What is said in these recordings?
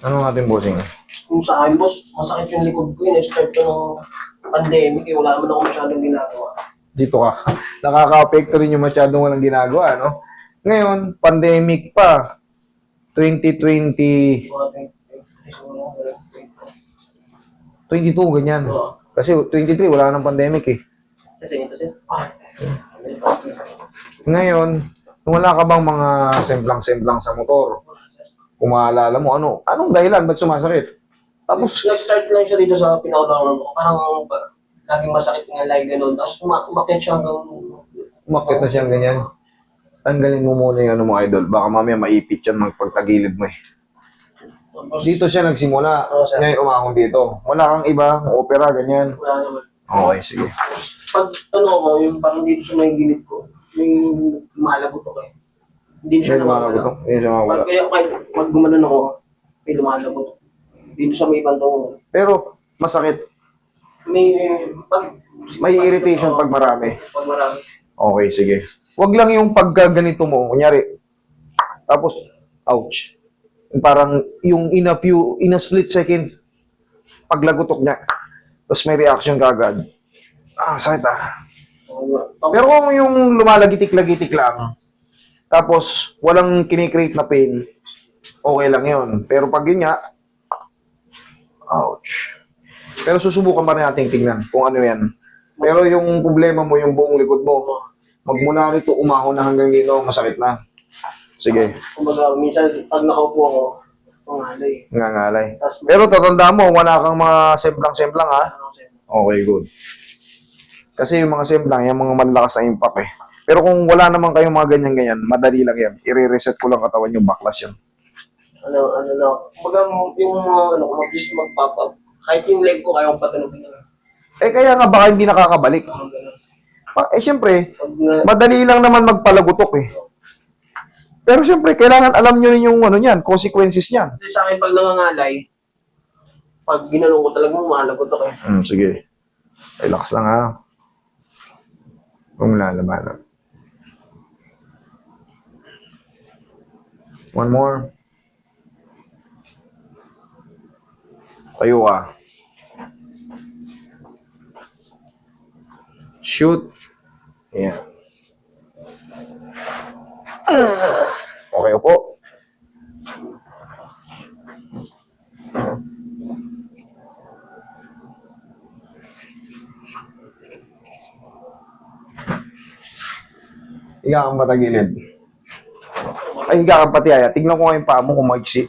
Ano natin, bossing? Kung sa akin, boss, masakit yung likod ko. In-start ko ng pandemic. Wala naman ako masyadong ginagawa. Dito ka. Nakaka-apekto rin yung masyadong walang ginagawa, no? Ngayon, pandemic pa. 2020, Mga 20, siguro, 22, ganyan. Oo. Kasi 23, wala nang pandemic eh. Kasi ito, sir. Ngayon, kung wala ka bang mga semplang-semplang sa motor, kung maalala mo, anong dahilan? Ba't sumasakit? Tapos, Nag-start lang siya dito sa pinakaulaman ko. Parang laging masakit nga like gano'n. Tapos umakit siya hanggang... umakit na siyang ganyan. Tanggalin mo muna yung ano mo, idol. Baka mamaya maipit yan magpagtagilid mo eh. Tapos, Dito siya nagsimula. Oo, sir. Ngayon umahon dito. Wala kang iba, opera, ganyan. wala naman. Okay, sige. Pag ano ko, yung parang dito sa may gilid ko, may lumalagot ako eh. Hindi siya May lumalagot to. nawawala. Hindi siya mawala. Pag gumanon ako, may lumalagot. Dito sa may bandong, Pero, masakit. may pag May irritation pag marami. Pag marami. Okay, sige. Wag lang yung pagka ganito mo. Kunyari, tapos, ouch. Parang yung in a split second, paglagotok niya, tapos may reaction ka agad. Sakit ah. Pero kung yung lumalagitik-lagitik lang, tapos walang kinikreate na pain, okay lang yun. Pero pag yun nga, ouch. Pero susubukan pa rin natin tingnan kung ano yan. Pero yung problema mo, yung buong likod mo, magmula rito, umahon na hanggang dito, masakit na. Sige, Kumbaga, minsan pag nakaupo ako, pangalay. nangangalay. Tapos, Pero tatanda mo, wala kang mga semplang-semplang ha. ano sa'yo? Okay, good. Kasi yung mga semplang, yung mga malalakas na impact eh. Pero kung wala naman kayong mga ganyan-ganyan, madali lang yan. I-reset ko lang katawan yung backlash yan. Ano na, kumbaga yung ano, mag-just magpapa, kahit yung leg ko, kaya kong patunogin na. Kaya nga baka hindi nakakabalik. Ganun. Siyempre, Pag na, madali lang naman magpalagutok eh. Pero siyempre, kailangan alam nyo rin yung ano niyan, consequences niyan. sa akin, pag nangangalay, pag ginanong ko talagang mahalagot ako eh. Sige. Relax lang ha. Kung lalabanan. One more. Tayo ka. Shoot. Ayan. Okay po. Higa kang patagilid. Ay, higa kang pati aya. Tignan ko nga yung paa mo kung maiksi.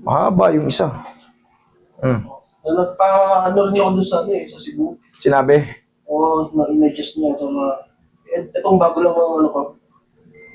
Mahaba yung isa. Nagpa-ano rin ako doon sa ano eh, sa Cebu. Sinabi? O, na-in-adjust niya ito mga, itong bago lang ang ano ko,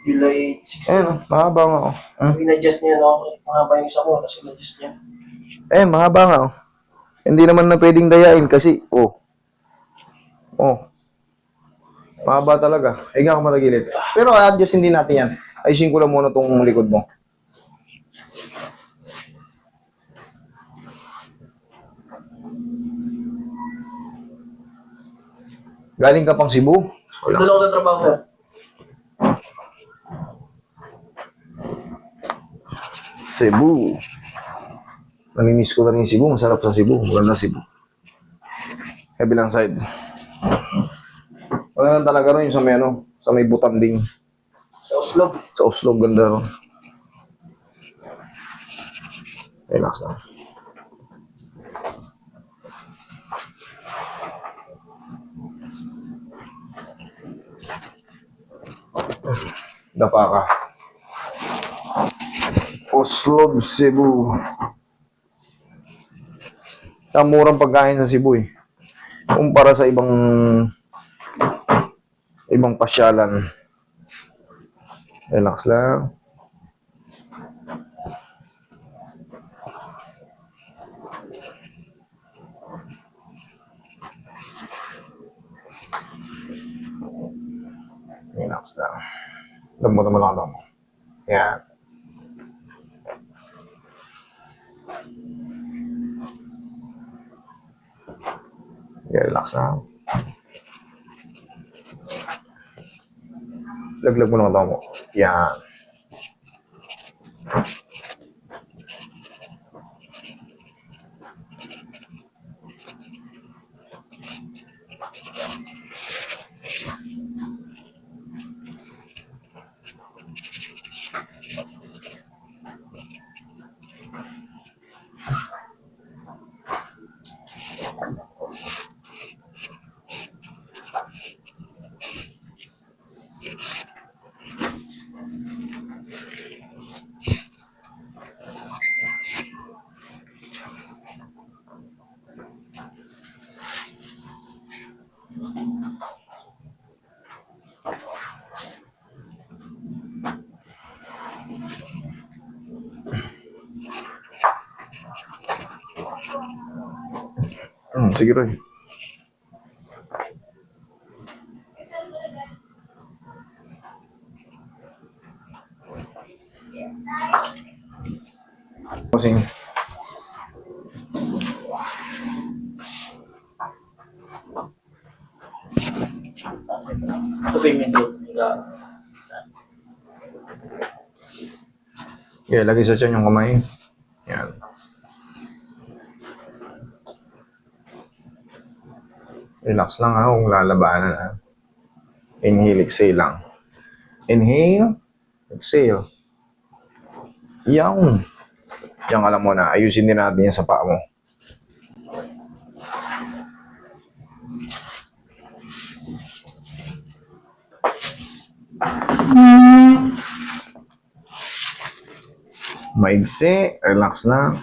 July 16. Ayun, mahaba nga. In-adjust niya, no? Mahaba yung isa mo, tapos in-adjust niya. Mahaba nga. Hindi naman na pwedeng dayain kasi, mahaba talaga. Higa ka matagilid. Pero adjust din natin yan. Ayusin ko lang muna tong likod mo. Galing ka pang Cebu? Doon ako na trabaho. Cebu. Namimiss ko na rin yung Cebu. Masarap sa Cebu. Maganda Cebu. Kabilang side. Wala lang talaga rin yung sa may sa may Butanding. Sa Oslo. Sa Oslo, ganda rin. Relax lang. Dapa ka. Oslo, Cebu. Murang pagkain sa Cebu eh. Kumpara sa ibang pasyalan. Relax lang. Relax lang. Lambot mo lang mo. Yan. Okay, relax na. Laglag mo naman mo. Yan. Sige rin. Kasing. Tubig medyo. Okay, lagay sa tiyan yung kamay. Yan. Relax lang ha, kung lalabanan ha. Inhale, exhale lang. Inhale, exhale. Yan. Diyan ka lang muna. Ayusin din natin yan sa paa mo. Maigsi, relax na.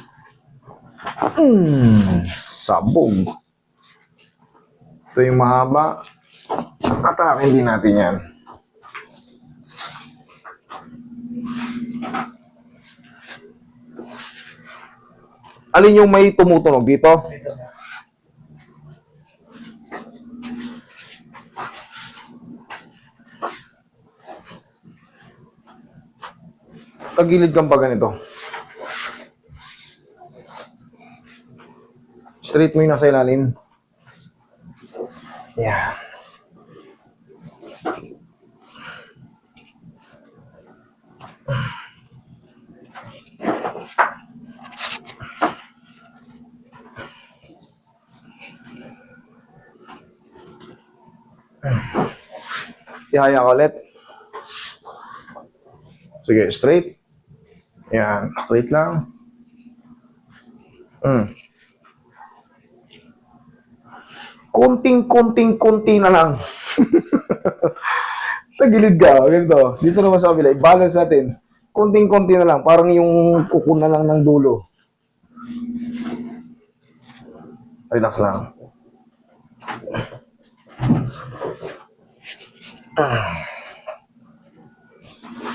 Sabog. Ito yung mahaba. Atakin din natin yan. Alin yung may tumutunog dito? Tagilid kang pa ganito. Straight mo yung nasa ilalim. Yeah. Ihaya ka ulit. Sige, straight. Yan, straight lang. Kunti na lang. Sa gilid ka, ganito. Dito naman sa kabila, i-balance natin. Kunti na lang, parang yung kuko na lang ng dulo. Relax lang.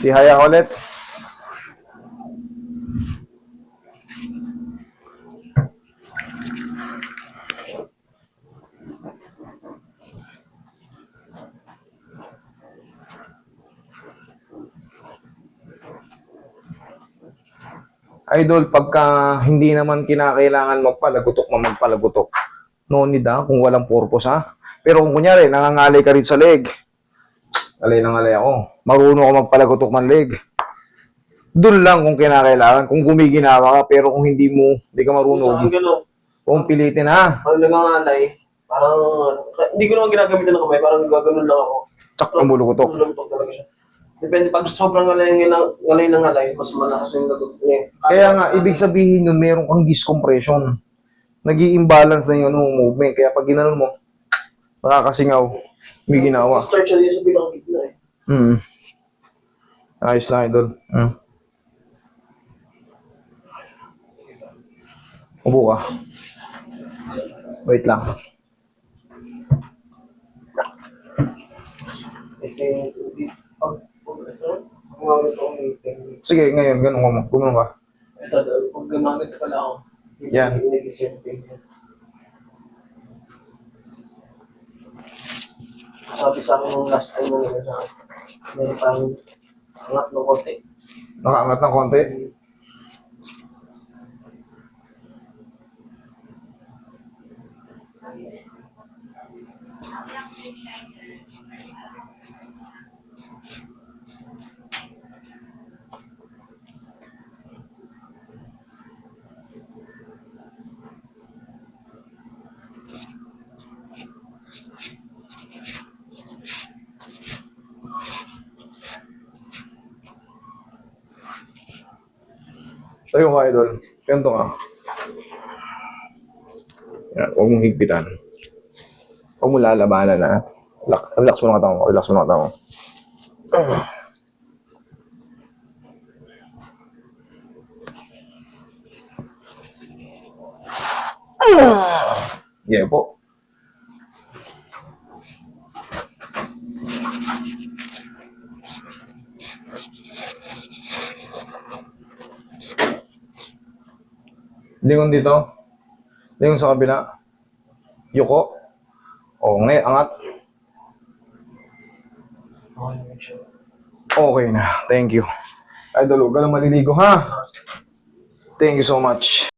Ihaya ka ulit. Idol, pagka hindi naman kinakailangan magpalagutok, magpalagutok. No need kung walang purpose ha. Pero kung kunyari, nangangalay ka rin sa leg. Alay ako. Marunong ako magpalagutok ng leg. Doon lang kung kinakailangan, kung gumiginawa ka, pero kung hindi ka marunong, kung pilitin ha. Pag nangangalay, parang, hindi ko naman ginagamit ng kamay, parang gaganon lang ako. Tsak ang bulugutok. Bulugutok talaga siya. Depende, pag sobrang ngalay ng ngalay, mas malakas yung lagot niya. Kaya nga, ibig sabihin nun, meron kang discompression. Nag-i-imbalance na yung movement. Kaya pag ginanon mo, makakasingaw, may ginawa. Start siya dito sa bilang gitna eh. Ayos na, idol. Upo ka. Wait lang. Sige, ngayon, ganun ka. Gumano ka. Ito, pag gumamit ka pala ako. Yan. Sabi sa akin nung last time na sa akin, meron parang angat ng konti. Nakaangat ng konti. Sa'yo mga idol, ganito nga. Yan, huwag mong higpitan. Huwag mo lalabanan na. Relax mo na katawan mo. Relax mo na katawan mo. Yeah po. Lingon dito. Lingon sa kabila. Yuko. O, ngayon, angat. Okay, make sure. Okay na. Thank you. Idol, huwag ka lang maliligo, ha? Thank you so much.